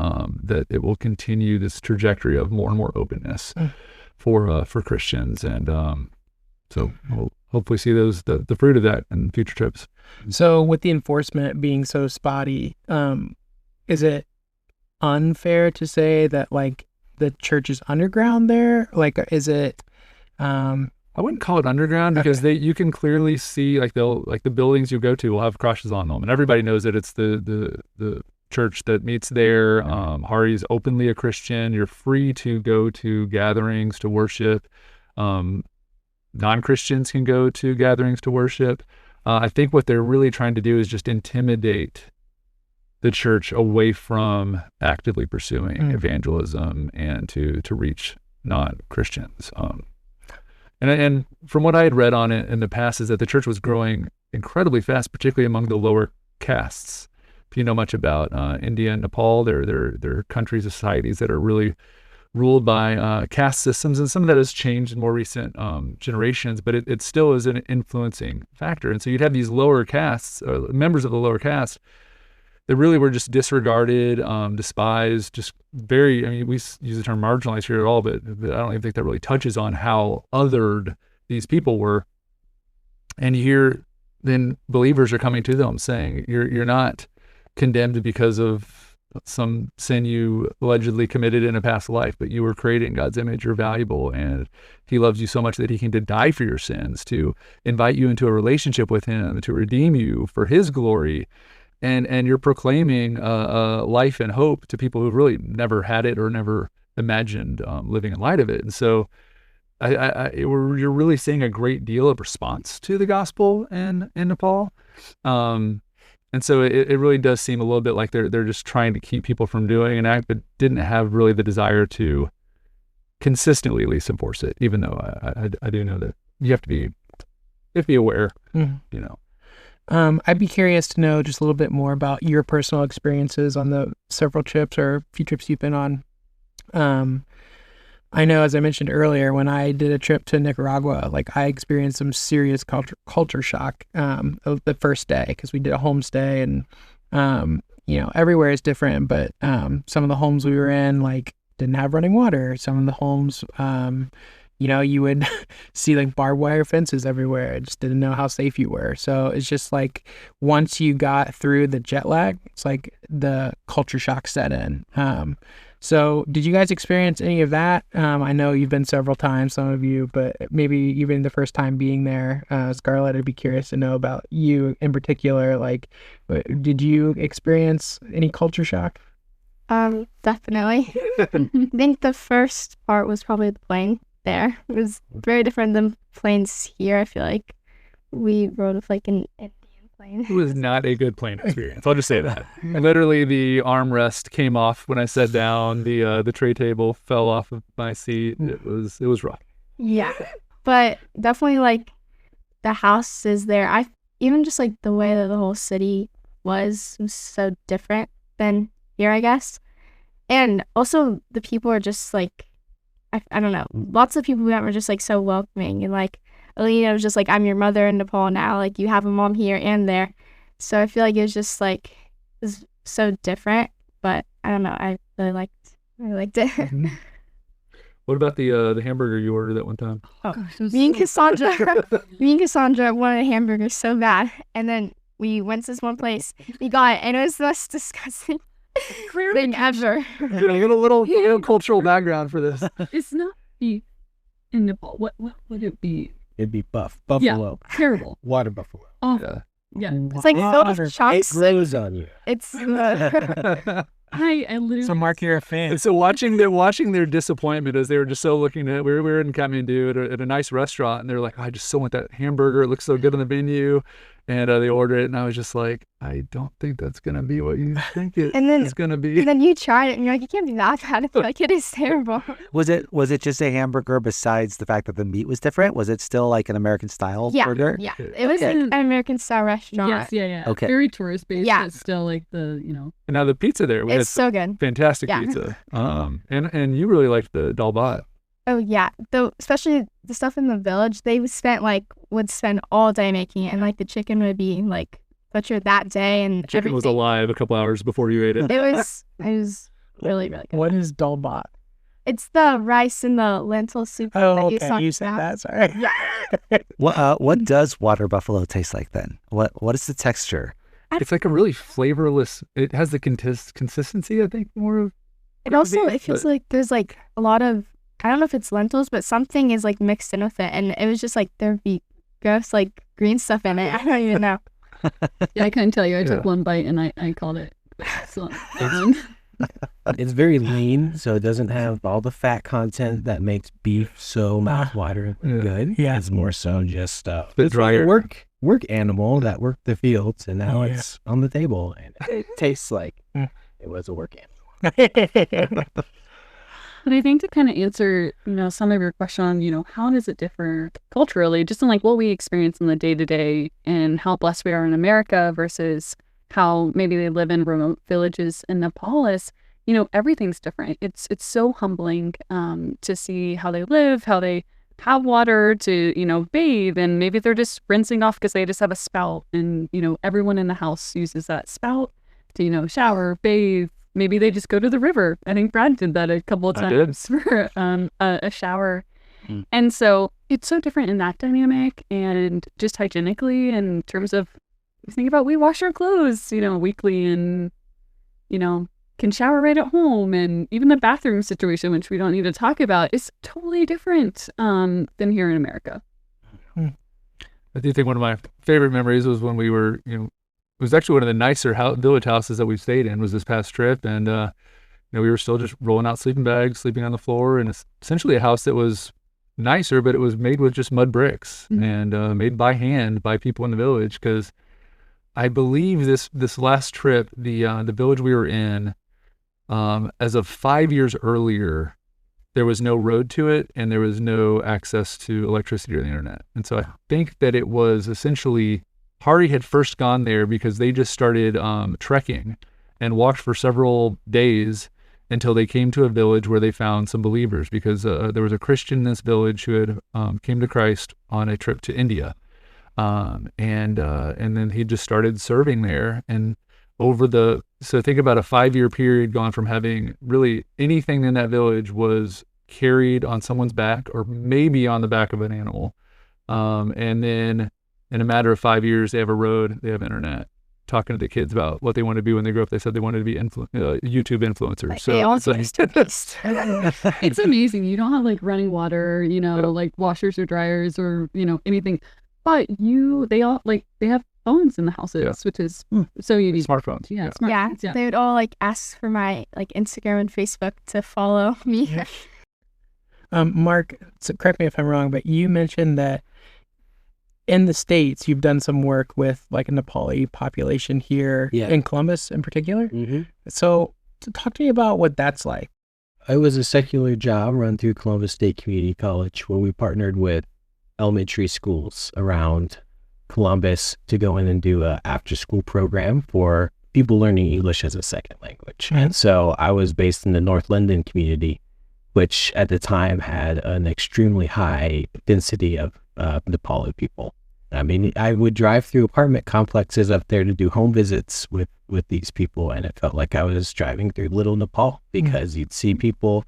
that it will continue this trajectory of more and more openness for Christians. And so we'll hopefully see the fruit of that in future trips. So with the enforcement being so spotty, is it unfair to say that like the church is underground there? Like, is it? I wouldn't call it underground because you can clearly see the buildings you go to will have crosses on them, and everybody knows that it's the church that meets there. Hari's openly a Christian. You're free to go to gatherings to worship. Non-Christians can go to gatherings to worship. I think what they're really trying to do is just intimidate the church away from actively pursuing evangelism and to reach non-Christians. And from what I had read on it in the past is that the church was growing incredibly fast, particularly among the lower castes. If you know much about India and Nepal, they're countries, societies that are really ruled by caste systems, and some of that has changed in more recent generations, but it still is an influencing factor. And so you'd have these lower castes, members of the lower caste, that really were just disregarded, despised, just very, I mean, we use the term marginalized here at all, but I don't even think that really touches on how othered these people were. And you hear then believers are coming to them saying, you're not condemned because of some sin you allegedly committed in a past life, but you were created in God's image, you're valuable, and he loves you so much that he came to die for your sins, to invite you into a relationship with him, to redeem you for his glory. And you're proclaiming life and hope to people who've really never had it or never imagined living in light of it. And so you're really seeing a great deal of response to the gospel in Nepal. And so it really does seem a little bit like they're just trying to keep people from doing an act, but didn't have really the desire to consistently at least enforce it, even though I do know that you have to be aware, you know. I'd be curious to know just a little bit more about your personal experiences on the several trips or few trips you've been on. I know, as I mentioned earlier, when I did a trip to Nicaragua, like I experienced some serious culture shock the first day, because we did a homestay, and everywhere is different, but some of the homes we were in like didn't have running water. Some of the homes you would see like barbed wire fences everywhere. I just didn't know how safe you were. So it's just like once you got through the jet lag, it's like the culture shock set in. So did you guys experience any of that? I know you've been several times, some of you, but maybe even the first time being there. Scarlett, I'd be curious to know about you in particular. Like, did you experience any culture shock? Definitely. I think the first part was probably the plane. There. It was very different than planes here. I feel like we rode with like an Indian plane. It was not a good plane experience. I'll just say that. Literally, the armrest came off when I sat down. The tray table fell off of my seat. It was rough. Yeah, but definitely like the houses there. Even just like the way that the whole city was so different than here, I guess. And also the people are just like, I don't know. Lots of people we met were just like so welcoming, and like Alina was just like, I'm your mother in Nepal now. Like you have a mom here and there. So I feel like it was just like it was so different. But I don't know. I really liked it. What about the hamburger you ordered that one time? Oh, Gosh, it was me and so- Cassandra wanted a hamburger so bad, and then we went to this one place. We got it, and it was the most disgusting thing ever. I get a little cultural background for this. It's not beef in Nepal. What would it be? It'd be buffalo, Terrible. water buffalo. Oh, Yeah. yeah. It's like filled Water. with It chunks. grows on you. It's I literally. So, Mark, you're a fan. And so watching their disappointment as they were just so looking at, we were in Kathmandu at a nice restaurant, and they're like, I just so want that hamburger. It looks so good on the menu. And they ordered it, and I was just like, I don't think that's going to be what you think it's going to be. and then you tried it, and you're like, it can't be that bad. It's like, it is terrible. Was it just a hamburger besides the fact that the meat was different? Was it still like an American style Yeah, burger? yeah. It was an American style restaurant. Yes, yeah. Okay. Very tourist based. Yeah. But still like the, And now the pizza there, we had It's so good. fantastic Yeah. pizza. And you really liked the dalbat. Oh yeah, though especially the stuff in the village, they would spend all day making it, and like the chicken would be like butchered that day, and Chicken was everything. alive a couple hours before you ate it. It was really good. What is dalbat? It's the rice and the lentil soup. Oh, that okay. You said that. Sorry. What does water buffalo taste like then? What is the texture? It's like a really flavorless. It has the consistency, I think, more of. It also beef, it feels but- like there's like a lot of, I don't know if it's lentils, but something is like mixed in with it, and it was just like there'd be gross like green stuff in it. I don't even know. Yeah, I couldn't tell you. I took Yeah. one bite and I called it. So, It's very lean, so it doesn't have all the fat content that makes beef so mouthwatering Yeah. good. Yeah. It's more so just Bit it's like a drier. work animal that worked the fields, and now Yeah. it's on the table, and it tastes like Mm. it was a work animal. But I think to kind of answer, some of your question on, how does it differ culturally, just in like what we experience in the day to day and how blessed we are in America versus how maybe they live in remote villages in Nepal is, everything's different. It's so humbling to see how they live, how they have water to, bathe, and maybe they're just rinsing off because they just have a spout, and, everyone in the house uses that spout to, shower, bathe. Maybe they just go to the river. I think Brad did that a couple of I did. times for a shower. Mm. And so it's so different in that dynamic, and just hygienically in terms of, think about, we wash our clothes, weekly, and, can shower right at home. And even the bathroom situation, which we don't need to talk about, is totally different than here in America. I do think one of my favorite memories was when we were, it was actually one of the nicer village houses that we've stayed in was this past trip. And, we were still just rolling out sleeping bags, sleeping on the floor. And it's essentially a house that was nicer, but it was made with just mud bricks and made by hand by people in the village. Because I believe this last trip, the village we were in, as of 5 years earlier, there was no road to it and there was no access to electricity or the internet. And so I think that it was essentially Hari had first gone there because they just started trekking and walked for several days until they came to a village where they found some believers, because there was a Christian in this village who had came to Christ on a trip to India. And then he just started serving there. And so think about a 5-year period gone from having really anything in that village was carried on someone's back or maybe on the back of an animal. And then in a matter of 5 years, they have a road, they have internet, talking to the kids about what they want to be when they grow up. They said they wanted to be YouTube influencers. So They also it's It's amazing. You don't have like running water, like washers or dryers or, anything. But they have phones in the houses, Yeah. which is so unique. smartphones. Yeah, Yeah, smartphones. Yeah. they would all like ask for my like Instagram and Facebook to follow me. Mark, so correct me if I'm wrong, but you mentioned that in the States, you've done some work with like a Nepali population here Yeah. in Columbus in particular. Mm-hmm. So talk to me about what that's like. It was a secular job run through Columbus State Community College, where we partnered with elementary schools around Columbus to go in and do a after-school program for people learning English as a second language. And so I was based in the North London community, which at the time had an extremely high density of Nepali people. I mean, I would drive through apartment complexes up there to do home visits with these people, and it felt like I was driving through little Nepal, because you'd see people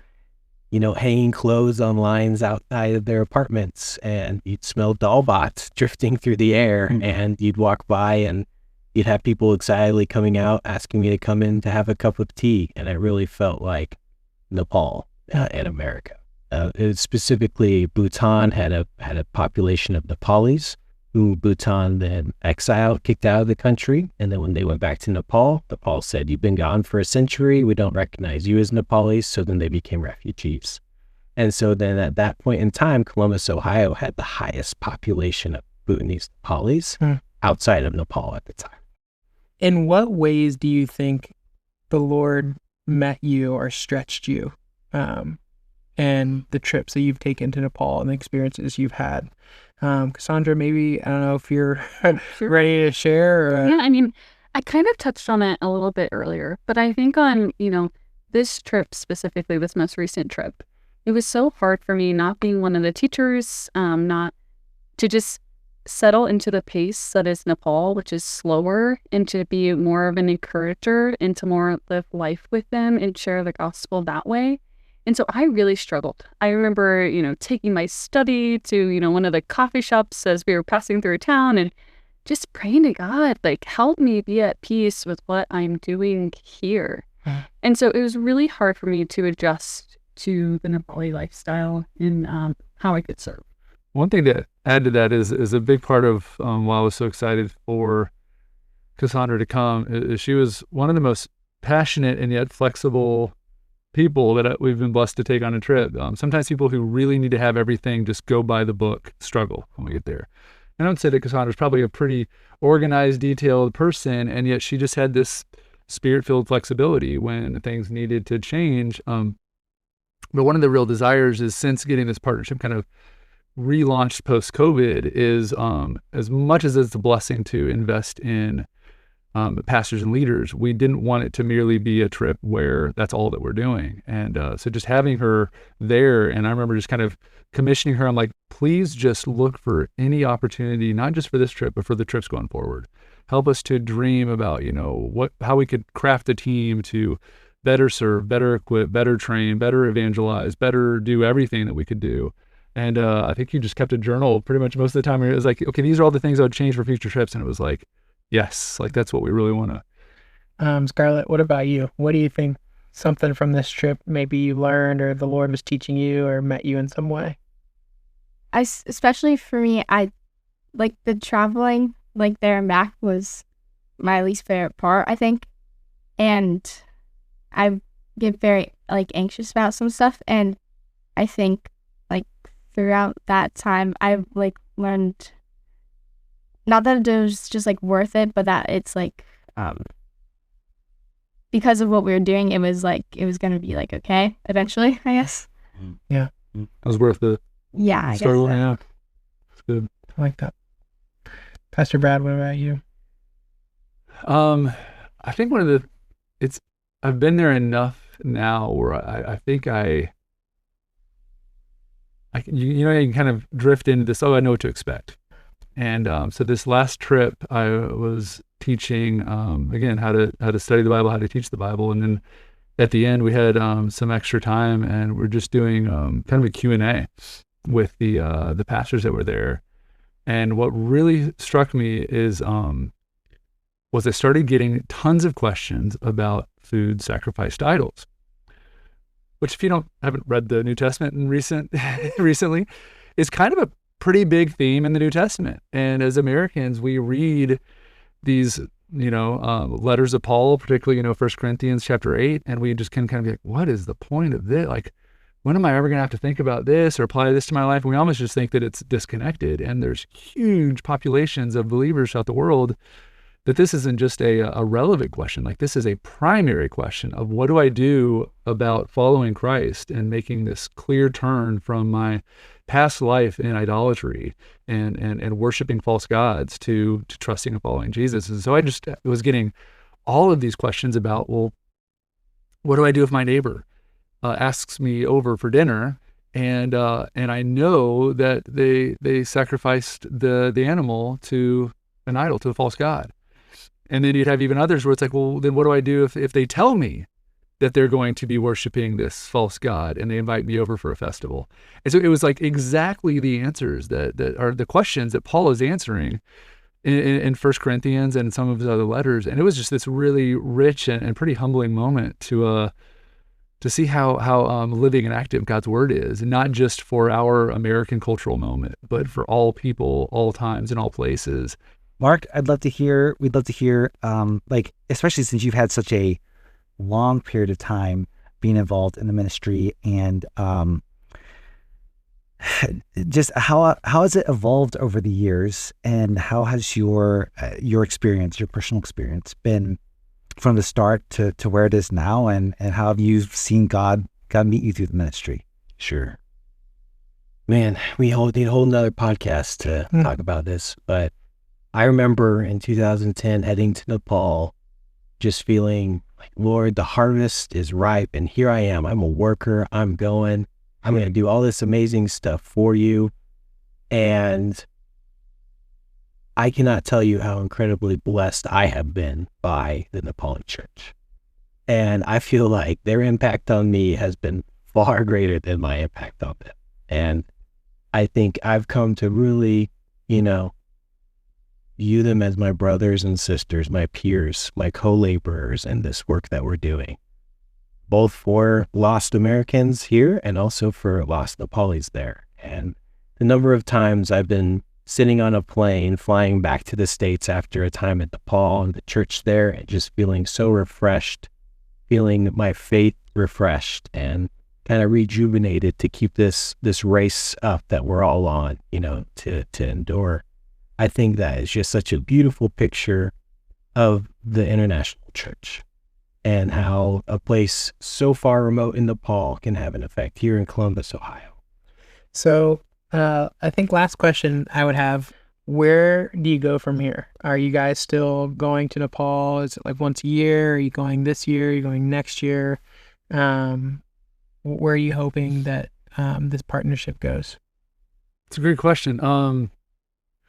hanging clothes on lines outside of their apartments, and you'd smell Dalbats drifting through the air, and you'd walk by and you'd have people excitedly coming out asking me to come in to have a cup of tea. And it really felt like Nepal in America. Specifically, Bhutan had a population of Nepalis who Bhutan then exiled, kicked out of the country. And then when they went back to Nepal said, "You've been gone for a century. We don't recognize you as Nepalis." So then they became refugees. And so then at that point in time, Columbus, Ohio had the highest population of Bhutanese Nepalis outside of Nepal at the time. In what ways do you think the Lord met you or stretched you, and the trips that you've taken to Nepal and the experiences you've had? Cassandra, maybe, I don't know if you're ready to share. Or, Yeah, I mean, I kind of touched on it a little bit earlier, but I think on, this trip specifically, this most recent trip, it was so hard for me not being one of the teachers, not to just settle into the pace that is Nepal, which is slower, and to be more of an encourager and to more live life with them and share the gospel that way. And so I really struggled. I remember, taking my study to, one of the coffee shops as we were passing through town and just praying to God, like, help me be at peace with what I'm doing here. And so it was really hard for me to adjust to the Nepali lifestyle and how I could serve. One thing to add to that is a big part of why I was so excited for Cassandra to come is she was one of the most passionate and yet flexible people that we've been blessed to take on a trip. Sometimes people who really need to have everything just go by the book struggle when we get there. And I would say that Cassandra's probably a pretty organized, detailed person, and yet she just had this spirit-filled flexibility when things needed to change. But one of the real desires is, since getting this partnership kind of relaunched post-COVID, is as much as it's a blessing to invest in pastors and leaders, we didn't want it to merely be a trip where that's all that we're doing. And so just having her there, and I remember just kind of commissioning her, I'm like, please just look for any opportunity, not just for this trip, but for the trips going forward. Help us to dream about, how we could craft a team to better serve, better equip, better train, better evangelize, better do everything that we could do. And I think you just kept a journal pretty much most of the time. It was like, okay, these are all the things I would change for future trips. And it was like, yes, like that's what we really want to. Scarlett, what about you? What do you think something from this trip maybe you learned or the Lord was teaching you or met you in some way? Especially for me, I like the traveling, like there and back was my least favorite part, I think. And I get very anxious about some stuff. And I think throughout that time, I've learned, not that it was just worth it, but that it's because of what we were doing, it was going to be okay eventually, I guess. Yeah. It was worth the struggle. Yeah. It's good. I like that. Pastor Brad, what about you? I think I've been there enough now where I think you can kind of drift into this, I know what to expect. And so this last trip, I was teaching, again, how to study the Bible, how to teach the Bible. And then at the end, we had some extra time, and we're just doing kind of a Q&A with the pastors that were there. And what really struck me is was I started getting tons of questions about food sacrificed to idols, which, if you haven't read the New Testament recently, is kind of a pretty big theme in the New Testament. And as Americans, we read these, letters of Paul, particularly, 1 Corinthians chapter 8, and we just can kind of be like, what is the point of this? When am I ever going to have to think about this or apply this to my life? And we almost just think that it's disconnected. And there's huge populations of believers throughout the world that this isn't just a relevant question. This is a primary question of what do I do about following Christ and making this clear turn from my past life in idolatry and worshiping false gods to trusting and following Jesus. And so I just was getting all of these questions about, well, what do I do if my neighbor asks me over for dinner and I know that they sacrificed the animal to an idol, to a false god? And then you'd have even others where it's like, well, then what do I do if they tell me that they're going to be worshiping this false god, and they invite me over for a festival. And so it was like exactly the answers that are the questions that Paul is answering in 1 Corinthians and some of his other letters. And it was just this really rich and pretty humbling moment to see how living and active God's word is, and not just for our American cultural moment, but for all people, all times, and all places. Mark, we'd love to hear, like, especially since you've had such a long period of time being involved in the ministry, and just how has it evolved over the years, and how has your experience, your personal experience, been from the start to where it is now, and how have you seen God meet you through the ministry? Sure. Man, we need a whole nother podcast to talk about this, but I remember in 2010 heading to Nepal, just feeling like, Lord, the harvest is ripe, and here I am. I'm a worker. I'm going to do all this amazing stuff for you. And I cannot tell you how incredibly blessed I have been by the Nepali church. And I feel like their impact on me has been far greater than my impact on them. And I think I've come to really, view them as my brothers and sisters, my peers, my co-laborers in this work that we're doing, both for lost Americans here and also for lost Nepalis there. And the number of times I've been sitting on a plane flying back to the States after a time at Nepal and the church there, and just feeling so refreshed, feeling my faith refreshed and kind of rejuvenated to keep this race up that we're all on, to endure. I think that is just such a beautiful picture of the international church, and how a place so far remote in Nepal can have an effect here in Columbus, Ohio. So I think last question I would have, where do you go from here? Are you guys still going to Nepal? Is it like once a year? Are you going this year? Are you going next year? Where are you hoping that this partnership goes? It's a great question.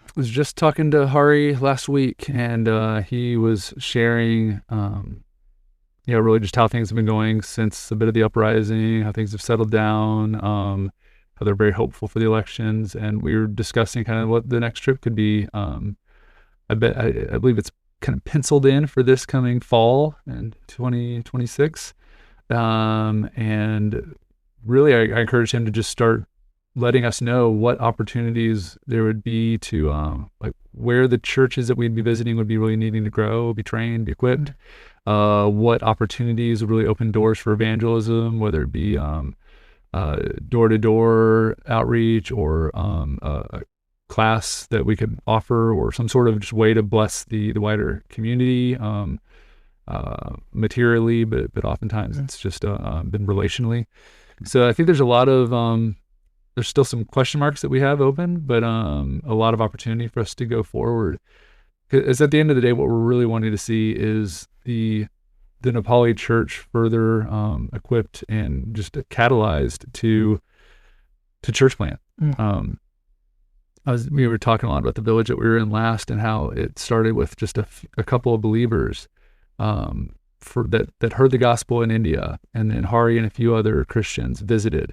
I was just talking to Hari last week, and he was sharing, really just how things have been going since a bit of the uprising, how things have settled down, how they're very hopeful for the elections, and we were discussing kind of what the next trip could be. I believe it's kind of penciled in for this coming fall in 2026, and really I encouraged him to just start letting us know what opportunities there would be to, like where the churches that we'd be visiting would be really needing to grow, be trained, be equipped, what opportunities would really open doors for evangelism, whether it be door-to-door outreach, or a class that we could offer, or some sort of just way to bless the wider community, materially, but oftentimes it's just been relationally. So I think there's a lot of there's still some question marks that we have open, but a lot of opportunity for us to go forward. Because at the end of the day, what we're really wanting to see is the Nepali church further equipped and just catalyzed to church plant. We were talking a lot about the village that we were in last, and how it started with just a couple of believers that heard the gospel in India, and then Hari and a few other Christians visited.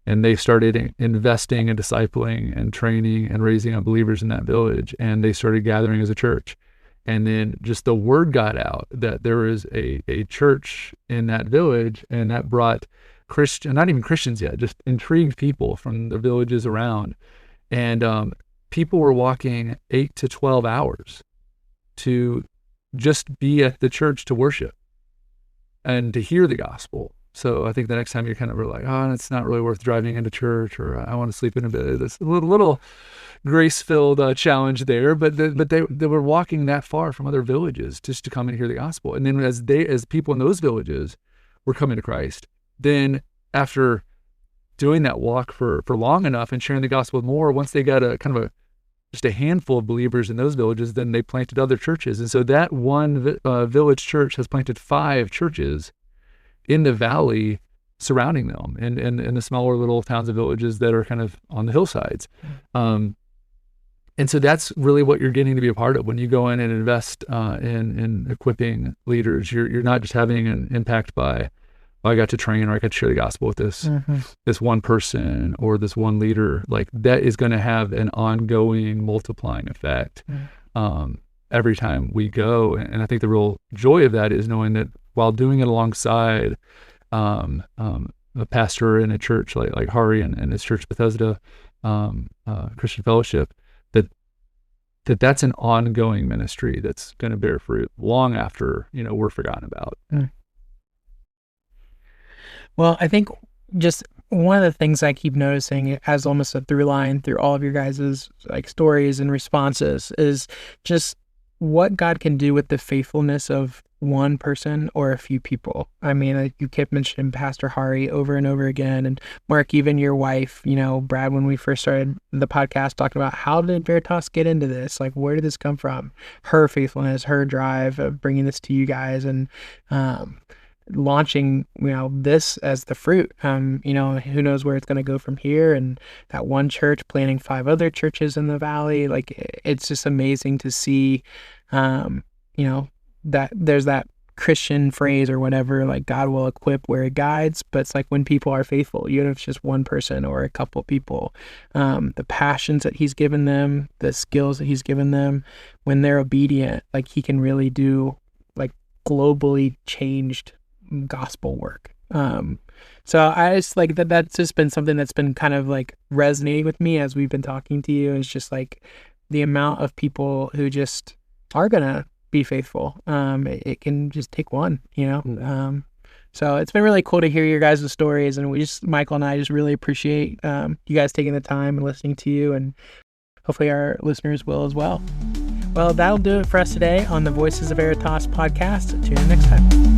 And they started investing and discipling and training and raising up believers in that village. And they started gathering as a church. And then just the word got out that there was a church in that village, and that brought not even Christians yet, just intrigued people from the villages around. And people were walking 8 to 12 hours to just be at the church to worship and to hear the gospel. So I think the next time you're kind of like, it's not really worth driving into church, or I want to sleep in a bed. It's a little grace-filled challenge there, but they were walking that far from other villages just to come and hear the gospel. And then as people in those villages were coming to Christ, then after doing that walk for long enough and sharing the gospel more, once they got just a handful of believers in those villages, then they planted other churches. And so that one village church has planted 5 churches in the valley surrounding them, and in the smaller little towns and villages that are kind of on the hillsides. And so that's really what you're getting to be a part of when you go in and invest in equipping leaders. You're not just having an impact by I got to train or I got to share the gospel with this one person or this one leader. Like that is going to have an ongoing multiplying effect every time we go. And I think the real joy of that is knowing that while doing it alongside a pastor in a church like Hari and his church Bethesda Christian Fellowship, that's an ongoing ministry that's going to bear fruit long after we're forgotten about. Well, I think just one of the things I keep noticing as almost a through line through all of your guys' like stories and responses is just what God can do with the faithfulness of one person or a few people. I mean, you kept mentioning Pastor Hari over and over again, and Mark, even your wife, Brad, when we first started the podcast, talking about how did Veritas get into this? Like, where did this come from? Her faithfulness, her drive of bringing this to you guys, and launching this as the fruit. Who knows where it's going to go from here, and that one church planting 5 other churches in the valley. Like, it's just amazing to see that there's that Christian phrase or whatever, like God will equip where it guides, but it's like when people are faithful, even if it's just one person or a couple people, the passions that he's given them, the skills that he's given them, when they're obedient, like he can really do like globally changed gospel work. So I just like that's just been something that's been kind of like resonating with me as we've been talking to you, is just like the amount of people who just are gonna be faithful. It can just take one, so it's been really cool to hear your guys' stories, and Michael and I just really appreciate you guys taking the time and listening to you, and hopefully our listeners will as well. Well, that'll do it for us today on the Voices of Veritas podcast. Tune in next time.